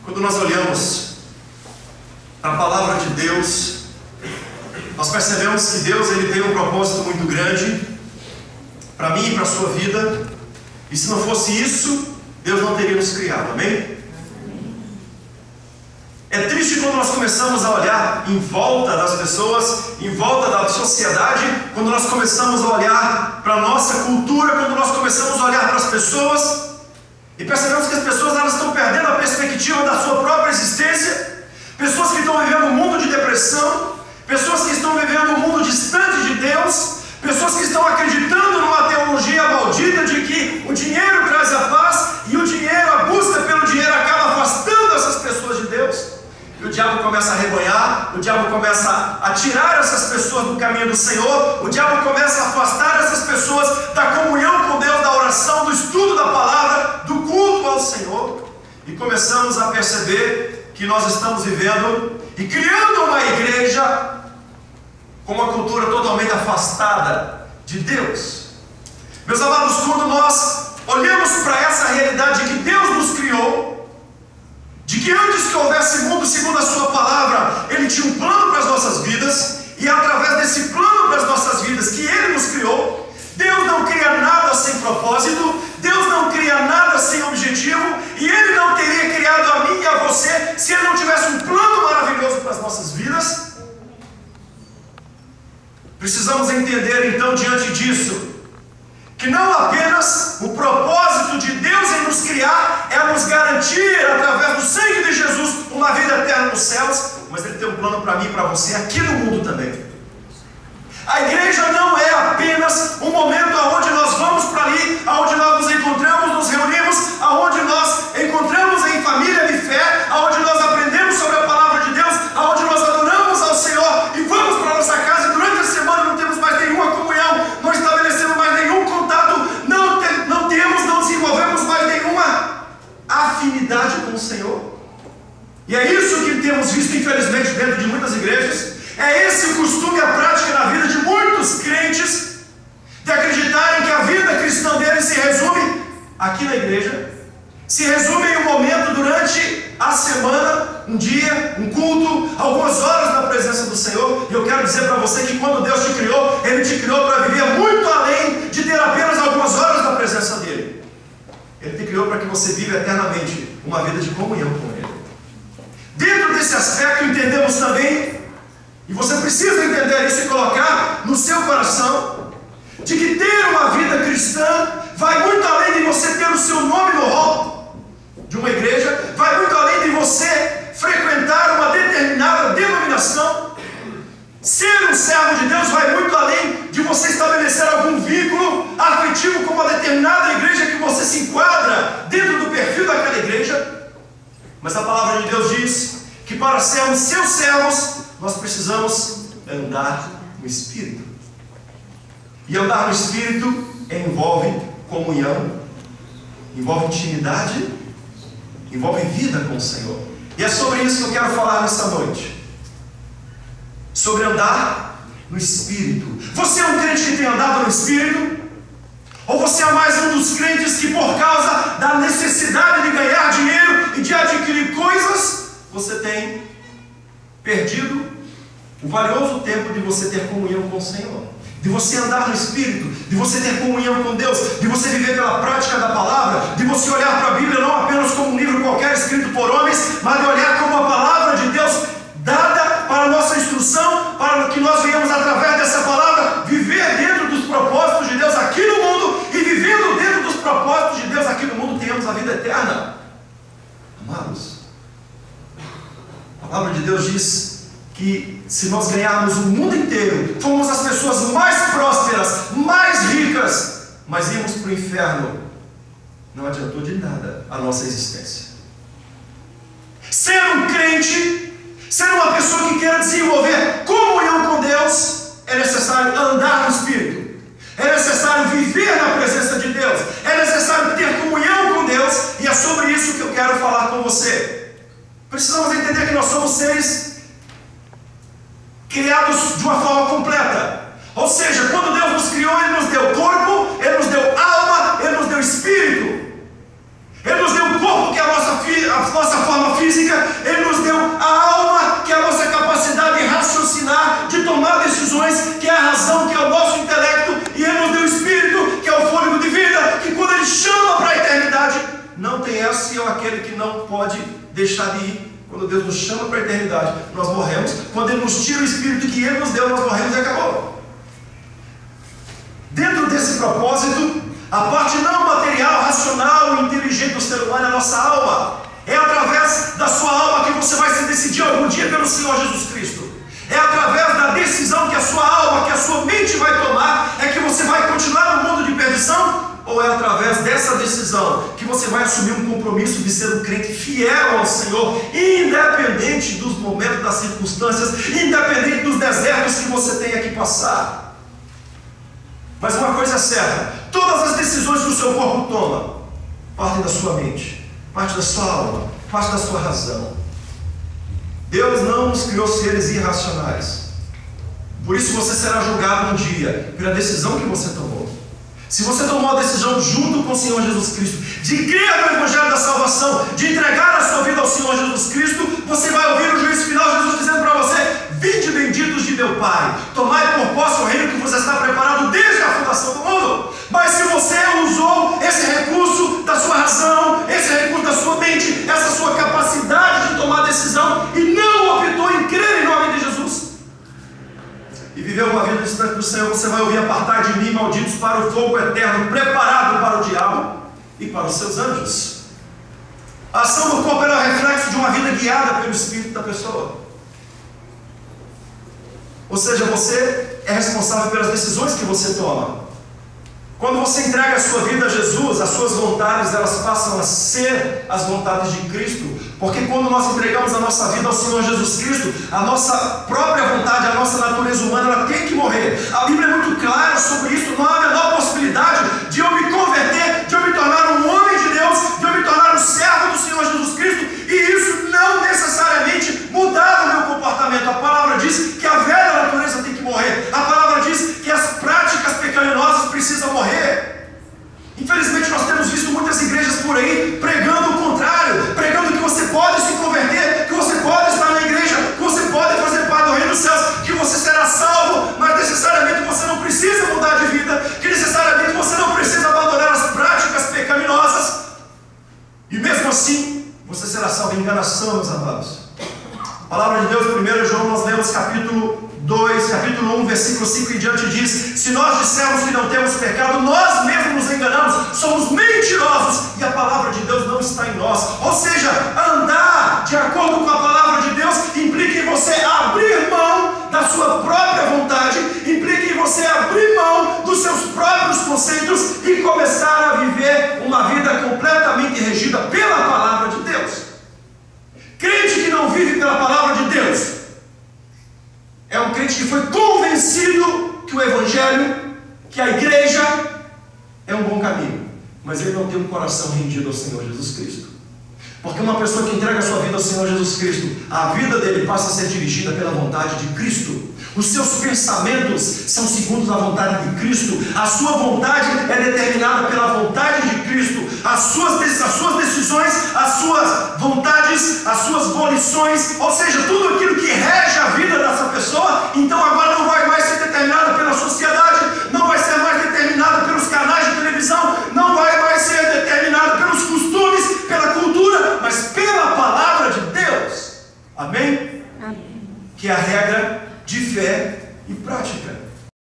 Quando nós olhamos a palavra de Deus, nós percebemos que Deus ele tem um propósito muito grande para mim e para a sua vida. E se não fosse isso, Deus não teria nos criado, amém? É triste quando nós começamos a olhar em volta das pessoas, em volta da sociedade, quando nós começamos a olhar para a nossa cultura, quando nós começamos a olhar para as pessoas e percebemos que as pessoas elas estão perdendo a perspectiva da sua própria existência. Pessoas que estão vivendo um mundo de depressão, pessoas que estão vivendo um mundo distante de Deus, pessoas que estão acreditando numa teologia maldita de que o dinheiro traz a paz e o dinheiro, a busca pelo dinheiro acaba afastando essas pessoas de Deus. E o diabo começa a rebanhar, o diabo começa a tirar essas pessoas do caminho do Senhor, o diabo começa a afastar essas pessoas da comunhão com Deus, da oração, do estudo da palavra, do culto ao Senhor. E começamos a perceber que nós estamos vivendo e criando uma igreja com uma cultura totalmente afastada de Deus. Meus amados, quando nós olhamos para essa realidade de que Deus nos criou, de que antes que houvesse mundo segundo a sua palavra, Ele tinha um plano para as nossas vidas, e é através desse plano para as nossas vidas que Ele nos criou. Deus não cria nada sem propósito, Deus não cria nada sem objetivo, e Ele não teria criado a mim e a você se Ele não tivesse um plano maravilhoso para as nossas vidas. Precisamos entender então diante disso, que não apenas o propósito de Deus em nos criar é nos garantir, através do sangue de Jesus, uma vida eterna nos céus, mas Ele tem um plano para mim e para você aqui no mundo também. A igreja não é apenas um momento onde nós vamos para ali, onde nós nos encontramos, nos reunimos, onde nós encontramos em família de fé, onde nós aprendemos sobre a palavra de Deus, onde nós adoramos ao Senhor e vamos para a nossa casa e durante a semana não temos mais nenhuma comunhão, não estabelecemos mais nenhum contato, não desenvolvemos mais nenhuma afinidade com o Senhor. E é isso que temos visto, infelizmente, dentro de muitas igrejas. É esse o costume e a prática na vida de muitos crentes, de acreditarem que a vida cristã deles se resume aqui na igreja, se resume em um momento durante a semana, um dia, um culto, algumas horas na presença do Senhor. E eu quero dizer para você que quando Deus te criou, Ele te criou para viver muito além de ter apenas algumas horas na presença dEle. Ele te criou para que você viva eternamente uma vida de comunhão com Ele. Dentro desse aspecto entendemos também, e você precisa entender isso e colocar no seu coração, de que ter uma vida cristã vai muito além de você ter o seu nome no hall de uma igreja, vai muito além de você frequentar uma determinada denominação. Ser um servo de Deus vai muito além de você estabelecer algum vínculo afetivo com uma determinada igreja que você se enquadra dentro do perfil daquela igreja. Mas a palavra de Deus diz que para sermos seus servos, nós precisamos andar no Espírito. E andar no Espírito envolve comunhão, envolve intimidade, envolve vida com o Senhor. E é sobre isso que eu quero falar nessa noite. Sobre andar no Espírito. Você é um crente que tem andado no Espírito? Ou você é mais um dos crentes que, por causa da necessidade de ganhar dinheiro e de adquirir coisas, você tem perdido o valioso tempo de você ter comunhão com o Senhor, de você andar no Espírito, de você ter comunhão com Deus, de você viver pela prática da palavra, de você olhar para a Bíblia não apenas como um livro qualquer escrito por homens, mas de olhar como a palavra de Deus dada para a nossa instrução, para que nós venhamos através dessa palavra viver dentro dos propósitos de Deus aqui no mundo, e vivendo dentro dos propósitos de Deus aqui no mundo tenhamos a vida eterna. Amados, a palavra de Deus diz que se nós ganharmos o mundo inteiro, fomos as pessoas mais prósperas, mais ricas, mas íamos para o inferno, não adiantou de nada a nossa existência. Ser um crente, ser uma pessoa que queira desenvolver comunhão com Deus, é necessário andar no Espírito, é necessário viver na presença de Deus, é necessário ter comunhão com Deus, e é sobre isso que eu quero falar com você. Precisamos entender que nós somos seres criados de uma forma completa. Ou seja, quando Deus nos criou, Ele nos deu corpo, Ele nos deu alma, Ele nos deu espírito. Ele nos deu um corpo que é a nossa forma física, Ele nos deu a alma, que é a nossa capacidade de raciocinar, de tomar decisões, que é a razão, que é o nosso intelecto, e Ele nos deu o Espírito, que é o fôlego de vida, que quando Ele chama para a eternidade, não tem esse ou aquele que não pode deixar de ir. Quando Deus nos chama para a eternidade, nós morremos. Quando Ele nos tira o Espírito que Ele nos deu, nós morremos e acabou. Dentro desse propósito, a parte não material, racional e inteligente do ser humano é a nossa alma. É através da sua alma que você vai se decidir algum dia pelo Senhor Jesus Cristo. É através da decisão que a sua alma, que a sua mente vai tomar, é que você vai continuar no mundo de perdição? Ou é através dessa decisão que você vai assumir um compromisso de ser um crente fiel ao Senhor, independente dos momentos, das circunstâncias, independente dos desertos que você tenha que passar? Mas uma coisa é certa: todas as decisões que o seu corpo toma partem da sua mente, parte da sua alma, parte da sua razão. Deus não nos criou seres irracionais. Por isso você será julgado um dia pela decisão que você tomou. Se você tomou a decisão junto com o Senhor Jesus Cristo de crer no Evangelho da salvação, de entregar a sua vida ao Senhor Jesus Cristo, você vai ouvir o juízo final, Jesus dizendo para você: vinde benditos de meu Pai, tomai por posse o reino que você está preparado desde a fundação do mundo. Mas se você usou esse recurso da sua razão, esse recurso da sua mente, essa sua capacidade de tomar decisão, e não optou em crer em nome de Jesus, e viveu uma vida distante do Senhor, você vai ouvir: apartai de mim, malditos, para o fogo eterno, preparado para o diabo e para os seus anjos. A ação do corpo era o reflexo de uma vida guiada pelo Espírito da pessoa. Ou seja, você é responsável pelas decisões que você toma. Quando você entrega a sua vida a Jesus, as suas vontades, elas passam a ser as vontades de Cristo. Porque quando nós entregamos a nossa vida ao Senhor Jesus Cristo, a nossa própria vontade, a nossa natureza humana, ela tem que morrer. A Bíblia é muito clara sobre isso. Não há a menor possibilidade de eu me converter, de eu me tornar um homem de Deus, de eu me tornar um servo do Senhor Jesus Cristo, e isso não necessariamente mudar o meu comportamento. A palavra diz que a velha natureza tem que morrer. A palavra diz que as práticas pecaminosas precisam morrer. Infelizmente nós temos visto muitas igrejas por aí pregando o contrário, pregando que você pode se converter, que você pode estar na igreja, que você pode fazer parte do reino dos céus, que você será salvo, mas necessariamente você não precisa mudar de vida, que necessariamente você não precisa abandonar as práticas pecaminosas, e mesmo assim você será salvo. Em enganação, meus amados. A palavra de Deus, 1 João, nós lemos capítulo 1, versículo 5 em diante, diz: se nós dissermos que não temos pecado, nós mesmos nos enganamos, somos mentirosos, e a palavra de Deus não está em nós. Ou seja, andar de acordo com a palavra de Deus implica em você abrir mão da sua própria vontade, implica em você abrir mão dos seus próprios conceitos e começar a viver uma vida completamente regida pela palavra de Deus. Crente que não vive pela palavra de Deus é um crente que foi convencido que o Evangelho, que a igreja é um bom caminho, mas ele não tem um coração rendido ao Senhor Jesus Cristo. Porque uma pessoa que entrega a sua vida ao Senhor Jesus Cristo, a vida dele passa a ser dirigida pela vontade de Cristo. Os seus pensamentos são segundo a vontade de Cristo. A sua vontade é determinada pela vontade de Cristo. As suas decisões, as suas vontades, as suas volições, ou seja, tudo aquilo que rege a vida dessa pessoa, então agora não vai mais ser determinada pela sociedade, não vai ser mais determinada pelos canais de televisão, não vai mais ser determinada pelos costumes, pela cultura, mas pela palavra de Deus. Amém? Amém. Que é a regra de fé e prática.